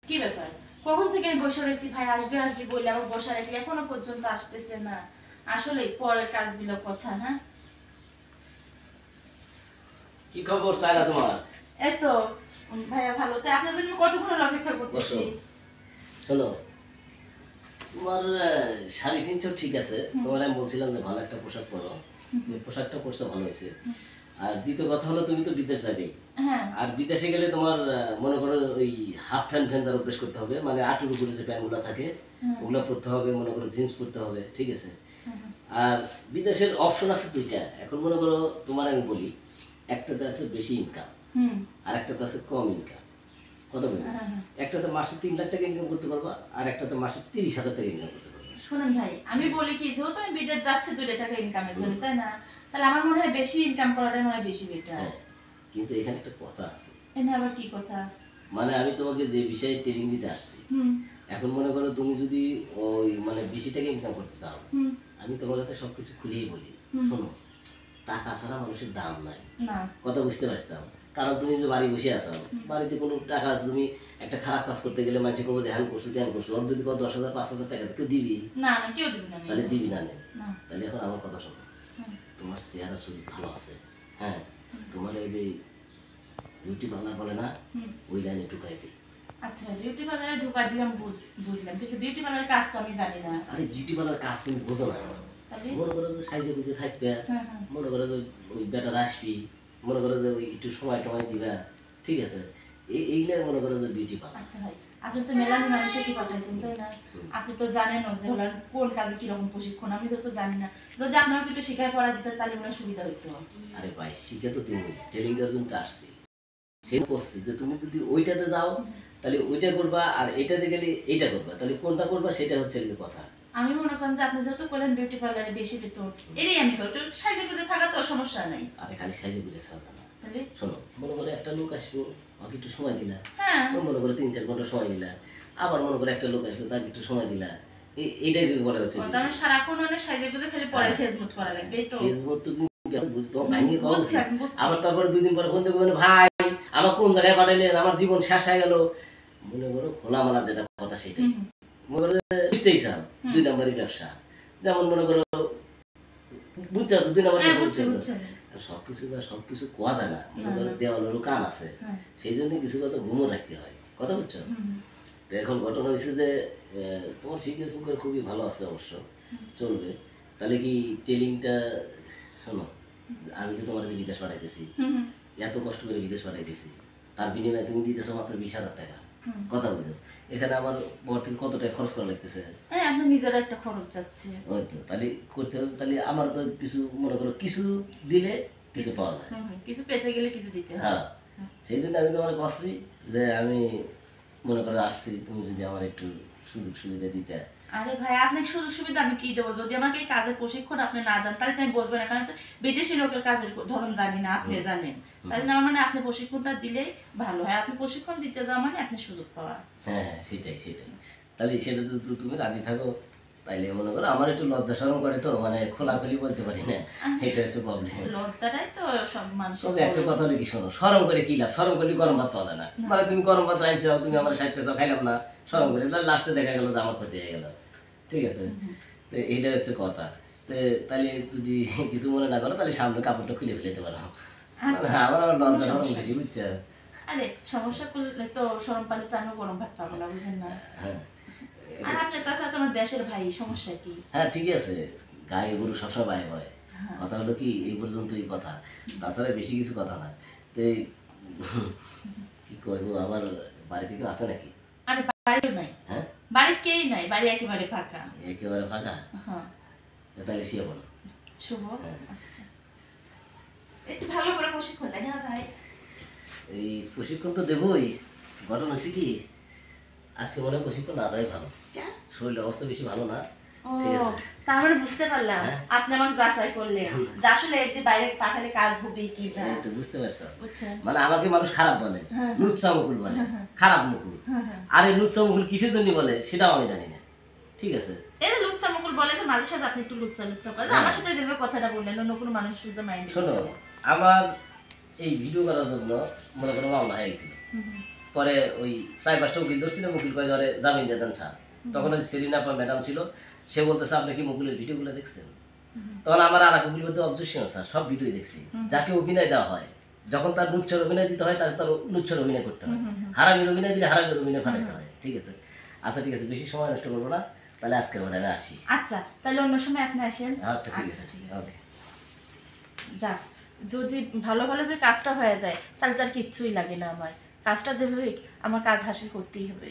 কি ব্যাপার? কখন থেকে আমি বসে রয়েছি, ভাই আসবে আসবে বলে আমার বসা রেখে এখনো পর্যন্ত আসতেছে না। আসলে পরের কাজগুলো কথা। হ্যাঁ, কি খবর সাইরা তোমার? এই তো ভাইয়া ভালো। তাই আপনার জন্য কতক্ষণ হলো অপেক্ষা করতেছি। শোনো, তোমার শাড়ি কিনছো ঠিক আছে, তোমার আমি বলছিলাম যে ভালো একটা পোশাক পরো, তুমি পোশাকটা পরছো ভালো হয়েছে। আর দ্বিতীয় কথা হলো তুমি তো বিদেশ যাবে, আর বিদেশে গেলে তোমার মনে করো ওই হাফ প্যান্ট ফ্যান্ট তার অভ্যেস করতে হবে, মানে আঁটুর উপরে যে প্যান্টগুলো থাকে ওগুলো পরতে হবে, মনে করো জিন্স পরতে হবে, ঠিক আছে। আর বিদেশের অপশন আছে দুইটা, এখন মনে করো তোমার আমি বলি, একটাতে আছে বেশি ইনকাম আর একটাতে আছে কম ইনকাম। কথা বলছি, একটাতে মাসে 3 লাখ টাকা ইনকাম করতে পারবা, আর একটাতে মাসে 30,000 টাকা ইনকাম করতে পারবা। শুনুন ভাই, আমি বলি কি, যেহেতু আমি বিদেশ যাচ্ছি 2 টাকা ইনকামের জন্য, তাই না? তাহলে আমার মনে হয় বেশি ইনকাম করাটাই মনে হয় বেশি বেটার। কিন্তু এখানে একটা কথা আছে। এনে আবার কি কথা? মানে আমি তোমাকে যে বিষয়ে ট্রেনিং দিতে আসছি, এখন মনে করো তুমি যদি ওই মানে বেশি টাকা ইনকাম করতে চাও, আমি তোমার কাছে সবকিছু খুলেই বলি, শোনো, টাকা ছাড়া মানুষের দাম নাই। কথা বুঝতে পারছো? কারণ তুমি যে বাড়ি বসে আছো, বাড়িতে কোনো টাকা, তুমি একটা খারাপ কাজ করতে গেলে মানুষ কবে যে হ্যান করছো ধ্যান করছো, ওর যদি 10,000 5,000 টাকা কেউ দিবি না? না, কেউ দিবি না। তাহলে দিবি না। তাহলে এখন আমার কথা শোনো, তোমার চেহারা শরীর ভালো আছে, হ্যাঁ, তোমার এই যে বিউটি পার্লার বলে না, ওই লাইনে ঢুকাই দিই। আচ্ছা, বিউটি পার্লারে ঢুকা দিলাম, বুঝলাম, কিন্তু বিউটি পার্লারের কাজ তো আমি জানি না। আরে বিউটি পার্লার কাজ তুমি বোঝো না। মনে করো যে সাইজে গুজে থাকবে, মনে করো যে ওই বেটার আসবি, মনে করো যে ওই একটু সময় টময় দিবা, ঠিক আছে, এইগুলো মনে করো যে বিউটি পার্লার। আচ্ছা ভাই, আপনি তো মেলানি মানুষের কি পাঠাইছেন, তাই না? আপনি তো জানেন যে হলো কোন কাজে কি রকম প্রশিক্ষণ, আমি তো জানি না। যদি আপনারা একটু শিখায় পড়া দিতেন তাহলে মনে সুবিধা হতো। আরে ভাই, শিখে তো তুমি ট্রেনিং দেওয়ার জন্য আসছি, সেই করছি যে তুমি যদি ওইটাতে যাও তাহলে ওইটা করবা, আর এটাতে গেলে এইটা করবা, তাহলে কোনটা করবা সেটা হচ্ছে কথা। আমি মনে করেন যে আপনি যেহেতু বলেন বিউটি পার্লারে বেশি বেতন, এটাই আমি করি, সাইজে গুজে থাকা তো সমস্যা নাই। আরে খালি সাইজে গুজে সাজা না, তাহলে শোনো, মনে করে একটা লোক আসবো, ওকে একটু সময় দিলা, মনে করে 3-4 ঘন্টা সময় দিলা, আবার মনে করে একটা লোক আসলো, তাকে একটু সময় দিলা, এইটাই বলা হচ্ছে। তাহলে সারাক্ষণ অনেক সাইজে গুজে খালি পরে খেজমত করা লাগবে, তো খেজমত তুমি বুঝতো ভাঙিয়ে কম, আবার তারপরে 2 দিন পরে ফোন দেবো, ভাই আমার কোন জায়গায় পাঠাইলেন, আমার জীবন শেষ হয়ে গেল, মনে করো খোলামেলা যেটা কথা সেটাই মনে করো বুঝতেই চাও। 2 নম্বরই ব্যবসা, যেমন মনে করো বুঝছো তো, 2 নম্বর সবকিছু কোয়া যায় না, মনে করো দেওয়ালেরও কান আছে, সেই জন্য কিছু কথা ঘুমও রাখতে হয়, কথা বুঝছো? তো এখন ঘটনা হয়েছে যে তোমার ফিগার ফুগার খুবই ভালো আছে, অবশ্য চলবে। তাহলে কি ট্রেনিংটা, শোনো, আমি যে তোমার যে বিদেশ পাঠাইতেছি, এত কষ্ট করে বিদেশ পাঠাইতেছি, তার বিনিময়ে তুমি দিতেছো মাত্র 20,000 টাকা, কথা বুঝো? এখানে আমার বড় থেকে কত টাকা খরচ করা লাগতেছে? হ্যাঁ, আপনার নিজের একটা খরচ যাচ্ছে। ওই তো, তাহলে করতে হবে, তাহলে আমার তো কিছু মনে করো কিছু দিলে কিছু পাওয়া যায়, কিছু পেতে গেলে কিছু দিতে হয়। হ্যাঁ, সেই জন্য আমি তোমার বলছি যে আমি মনে করো আসছি, তুমি যদি আমার একটু সুযোগ সুবিধা দিতে। আরে ভাই, আপনাকে সুযোগ সুবিধা আমি কি দেবো? যদি আমাকে এই কাজের প্রশিক্ষণ আপনি না দেন তাহলে আমি বসবো না, কারণ বিদেশি লোকের কাজের ধরন জানি না, আপনি জানেন, তাহলে আমার মানে আপনি প্রশিক্ষণটা দিলেই ভালো হয়। আপনি প্রশিক্ষণ দিতে যাওয়া মানে আপনি সুযোগ পাওয়া। হ্যাঁ, সেটাই। তাহলে সেটা তো তুমি রাজি থাকো, তাইলে মনে করো আমার একটু লজ্জা শরম করে, তো মানে খোলাখুলি বলতে পারি না, এটা হচ্ছে প্রবলেম। লজ্জাটাই তো সব মানুষ। তবে একটা কথা হলো কি, শোনো, শরম করে কি লাভ? শরম করলে গরম ভাত পাওয়া যায় না, মানে তুমি গরম ভাত রাইছো, তুমি আমার সাথে খাইলাম না, শরম করে, তাহলে লাস্টে দেখা গেল যে আমার ক্ষতি হয়ে গেল, ঠিক আছে? তো এইটা হচ্ছে কথা। তাহলে যদি কিছু মনে না করো, তাহলে সামনে কাপড়টা খুলে ফেলতে পারো। আমার লজ্জা শরম বেশি, বুঝছো? আরে সমস্যা করলে তো শরম পালে তো আমি গরম ভাত পাবো না, বুঝেন না? হ্যাঁ, আর আপনি তাছাড়া তোমার দেশের ভাই, সমস্যা কি? হ্যাঁ, ঠিক আছে, গায়ে গরু সবসময় বাই হয়, কথা হলো কি এই পর্যন্তই কথা, তাছাড়া বেশি কিছু কথা না। তো কি কইবো, আবার বাড়ি থেকে আসে নাকি? আরে বাড়িও নাই। হ্যাঁ, বাড়ি কেই নাই, বাড়ি একেবারে ফাঁকা। একেবারে ফাঁকা? হ্যাঁ, তাহলে শুয়ে পড়ো। শুভ, আচ্ছা, একটু ভালো করে প্রশিক্ষণ দেন। হ্যাঁ ভাই, এই প্রশিক্ষণ তো দেবই, ঘটনা হচ্ছে কি, আজকে মনে প্রশিক্ষণ না দেওয়াই ভালো, শরীরের অবস্থা বেশি ভালো না, ঠিক আছে? তার মানে বুঝতে পারলাম আপনি আমাকে যাচাই করলেন যে আসলে একদিন বাইরে পাঠালে কাজ হবে কি না। এই তো বুঝতে পারছো, মানে আমাকে মানুষ খারাপ বলে, লুচ্চা মুকুল বলে, খারাপ মুকুল। আরে লুচ্চা মুকুল কিসের জন্য বলে সেটাও আমি জানি না, ঠিক আছে? এই যে লুচ্চা মুকুল বলে তো মাঝে সাথে আপনি একটু লুচ্চা করেন, আমার সাথে যেভাবে কথাটা বললেন অন্য কোনো মানুষের সাথে মাইন্ড। শোনো, আমার এই ভিডিও করার জন্য মনে করো মামলা হয়ে গেছিল, পরে ওই 4-5টা উকিল ধরছিল, উকিল কয় ধরে জামিন দিয়ে দেন স্যার। তখন ওই সেরিনা আপা ম্যাডাম ছিল, সে বলতেছে আপনি কি মুকুলের ভিডিওগুলো দেখছেন? তখন আমার আর এক উকিল বলতে অবজেকশন স্যার, সব ভিডিওই দেখছি। যাকে অভিনয় দেওয়া হয়, যখন তার নুচ্ছর অভিনয় দিতে হয়, তার নুচ্ছর অভিনয় করতে হয়, হারামির অভিনয় দিলে হারামির অভিনয় ফাটাইতে হয়। ঠিক আছে, আচ্ছা ঠিক আছে, বেশি সময় নষ্ট করবো না, তাহলে আজকের মনে আমি আসি। আচ্ছা, তাহলে অন্য সময় আপনি আসেন। আচ্ছা ঠিক আছে, ওকে। যাক, যদি ভালো ভালো যে কাজটা হয়ে যায় তাহলে তার কিচ্ছুই লাগে না। আমার কাজটা যেভাবে হোক, আমার কাজ হাসিল করতেই হবে।